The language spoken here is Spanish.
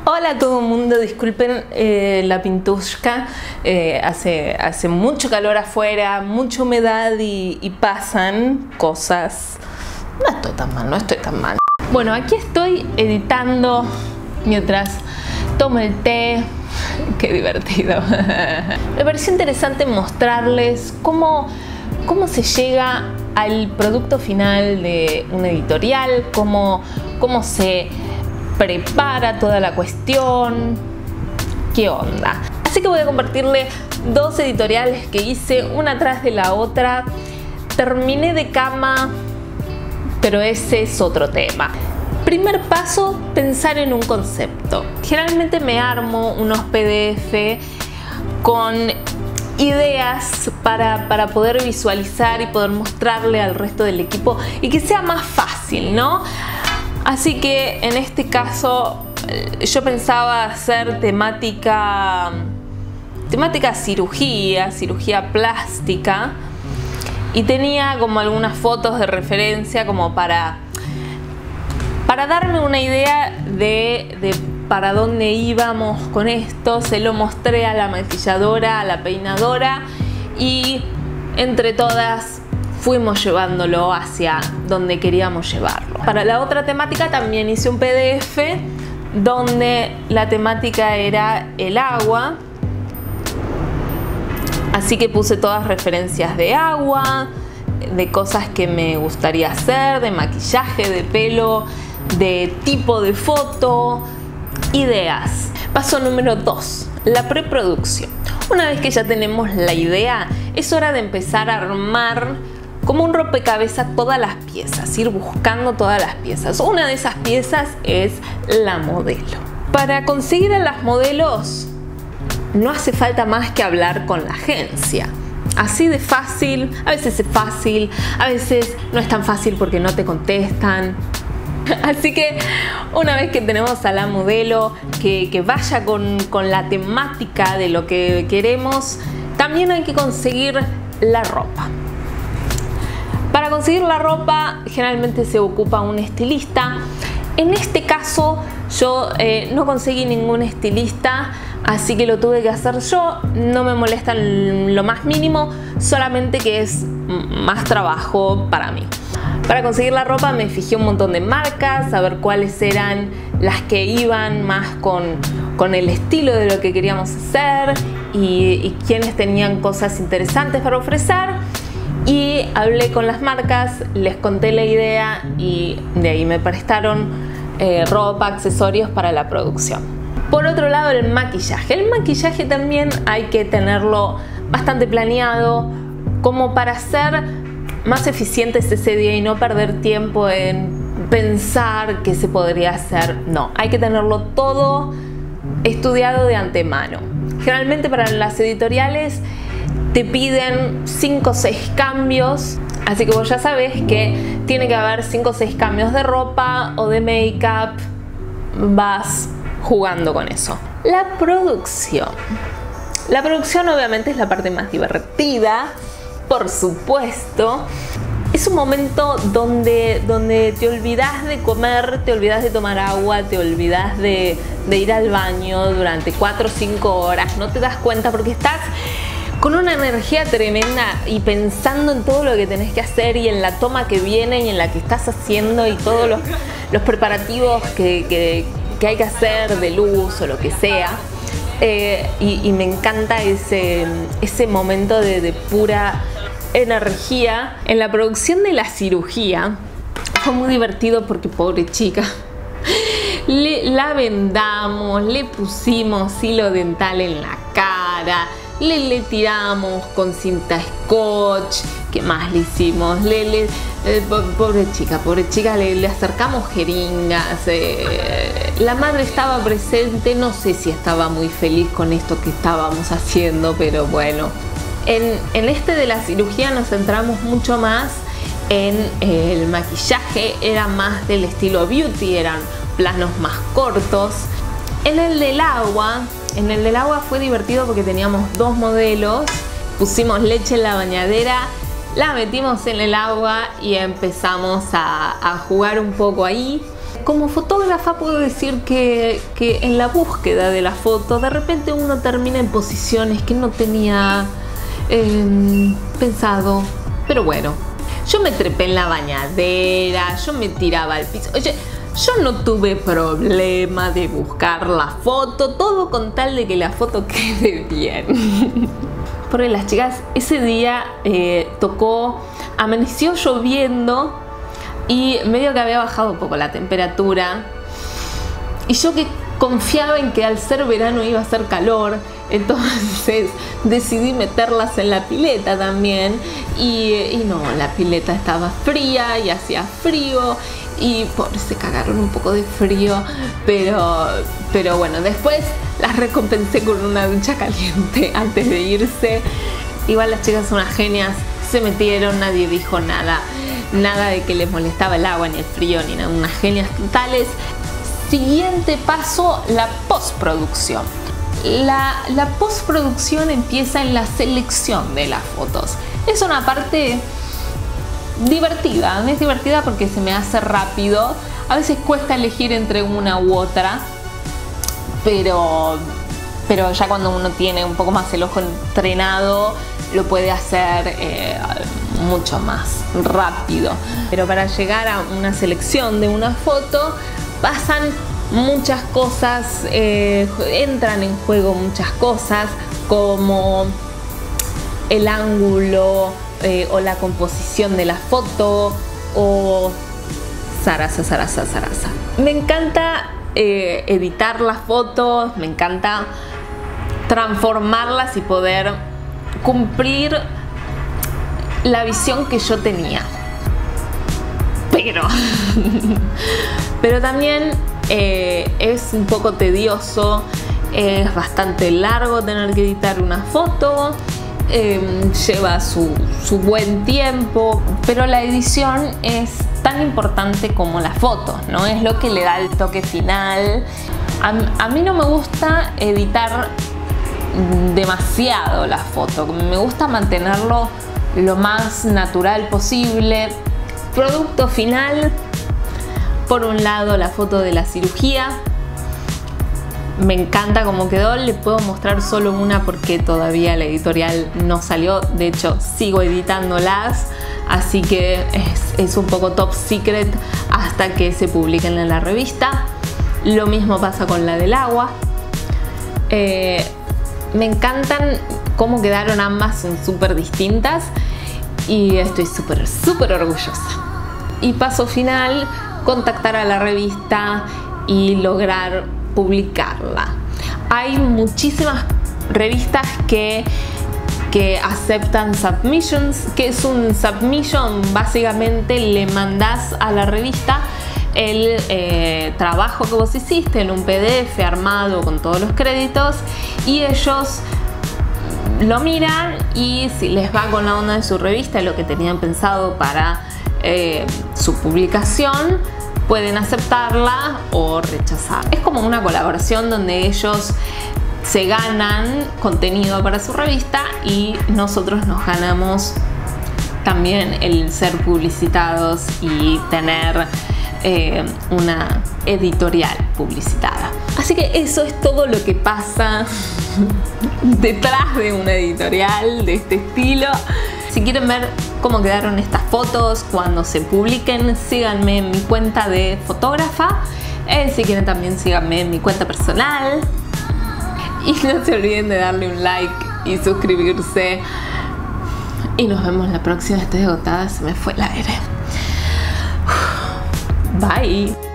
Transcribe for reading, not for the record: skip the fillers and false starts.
Hola a todo el mundo, disculpen la pintusca, hace mucho calor afuera, mucha humedad y pasan cosas. No estoy tan mal. Bueno, aquí estoy editando mientras tomo el té. Qué divertido. Me pareció interesante mostrarles cómo se llega al producto final de una editorial, cómo se prepara toda la cuestión, qué onda. Así que voy a compartirle dos editoriales que hice una tras de la otra. Terminé de cama, pero ese es otro tema. Primer paso, pensar en un concepto. Generalmente me armo unos PDF con ideas para poder visualizar y poder mostrarle al resto del equipo y que sea más fácil, ¿no? Así que en este caso yo pensaba hacer temática cirugía plástica, y tenía como algunas fotos de referencia como para darme una idea de para dónde íbamos con esto. Se lo mostré a la maquilladora, a la peinadora, y entre todas fuimos llevándolo hacia donde queríamos llevarlo. Para la otra temática también hice un PDF donde la temática era el agua, así que puse todas referencias de agua, de cosas que me gustaría hacer, de maquillaje, de pelo, de tipo de foto, ideas. Paso número 2, la preproducción. Una vez que ya tenemos la idea, es hora de empezar a armar como un rompecabezas todas las piezas, ir buscando todas las piezas. Una de esas piezas es la modelo. Para conseguir a las modelos no hace falta más que hablar con la agencia. Así de fácil, a veces es fácil, a veces no es tan fácil porque no te contestan. Así que una vez que tenemos a la modelo que vaya con la temática de lo que queremos, también hay que conseguir la ropa. Para conseguir la ropa generalmente se ocupa un estilista. En este caso yo no conseguí ningún estilista, así que lo tuve que hacer yo. No me molesta lo más mínimo, solamente que es más trabajo para mí. Para conseguir la ropa me fijé un montón de marcas, a ver cuáles eran las que iban más con el estilo de lo que queríamos hacer y quiénes tenían cosas interesantes para ofrecer. Y hablé con las marcas, les conté la idea y de ahí me prestaron ropa, accesorios para la producción. Por otro lado, el maquillaje. El maquillaje también hay que tenerlo bastante planeado, como para ser más eficientes ese día y no perder tiempo en pensar qué se podría hacer. No, hay que tenerlo todo estudiado de antemano. Generalmente para las editoriales te piden 5 o 6 cambios, así que vos ya sabés que tiene que haber 5 o 6 cambios de ropa o de make-up. Vas jugando con eso. La producción. La producción obviamente es la parte más divertida, por supuesto. Es un momento donde te olvidas de comer, te olvidas de tomar agua, te olvidas de ir al baño durante 4 o 5 horas. No te das cuenta porque estás con una energía tremenda y pensando en todo lo que tenés que hacer y en la toma que viene y en la que estás haciendo y todos los preparativos que hay que hacer de luz o lo que sea. Y me encanta ese momento de pura energía. En la producción de la cirugía fue muy divertido porque pobre chica, la vendamos, le pusimos hilo dental en la cara, le tiramos con cinta scotch. ¿Qué más le hicimos? Pobre chica, le acercamos jeringas. La madre estaba presente, no sé si estaba muy feliz con esto que estábamos haciendo, pero bueno. En este de la cirugía nos centramos mucho más en el maquillaje, era más del estilo beauty, eran planos más cortos. En el del agua fue divertido porque teníamos 2 modelos, pusimos leche en la bañadera, la metimos en el agua y empezamos a jugar un poco ahí. Como fotógrafa puedo decir que en la búsqueda de la foto de repente uno termina en posiciones que no tenía pensado, pero bueno, yo me trepé en la bañadera, yo me tiraba al piso. Oye, yo no tuve problema de buscar la foto, todo con tal de que la foto quede bien. Porque las chicas, ese día amaneció lloviendo y medio que había bajado un poco la temperatura. Y yo que confiaba en que al ser verano iba a hacer calor, entonces decidí meterlas en la pileta también. Y no, la pileta estaba fría y hacía frío. Y se cagaron un poco de frío, pero bueno, después las recompensé con una ducha caliente antes de irse. Igual las chicas son unas genias, se metieron, nadie dijo nada de que les molestaba el agua, ni el frío, ni nada, unas genias totales. Siguiente paso, la postproducción. La postproducción empieza en la selección de las fotos. Es una parte divertida, es divertida porque se me hace rápido. A veces cuesta elegir entre una u otra, pero ya cuando uno tiene un poco más el ojo entrenado lo puede hacer mucho más rápido. Pero para llegar a una selección de una foto pasan muchas cosas, entran en juego muchas cosas como el ángulo, o la composición de la foto, o zaraza. Me encanta editar las fotos, me encanta transformarlas y poder cumplir la visión que yo tenía. Pero también es un poco tedioso, es bastante largo tener que editar una foto. Lleva su buen tiempo, pero la edición es tan importante como las fotos, ¿no? Es lo que le da el toque final. A mí no me gusta editar demasiado la foto, me gusta mantenerlo lo más natural posible. Producto final, por un lado la foto de la cirugía. Me encanta cómo quedó, le puedo mostrar solo una porque todavía la editorial no salió, de hecho sigo editándolas, así que es un poco top secret hasta que se publiquen en la revista. Lo mismo pasa con la del agua. Me encantan cómo quedaron ambas, son súper distintas y estoy súper orgullosa. Y paso final, contactar a la revista y lograr publicarla. Hay muchísimas revistas que aceptan submissions. ¿Qué es un submission? Básicamente le mandás a la revista el trabajo que vos hiciste en un PDF armado con todos los créditos y ellos lo miran y si les va con la onda de su revista, lo que tenían pensado para su publicación, pueden aceptarla o rechazar. Es como una colaboración donde ellos se ganan contenido para su revista y nosotros nos ganamos también el ser publicitados y tener una editorial publicitada. Así que eso es todo lo que pasa detrás de una editorial de este estilo. Si quieren ver cómo quedaron estas fotos cuando se publiquen, síganme en mi cuenta de fotógrafa. Si quieren también síganme en mi cuenta personal. Y no se olviden de darle un like y suscribirse. Y nos vemos la próxima. Estoy agotada, se me fue el aire. Bye.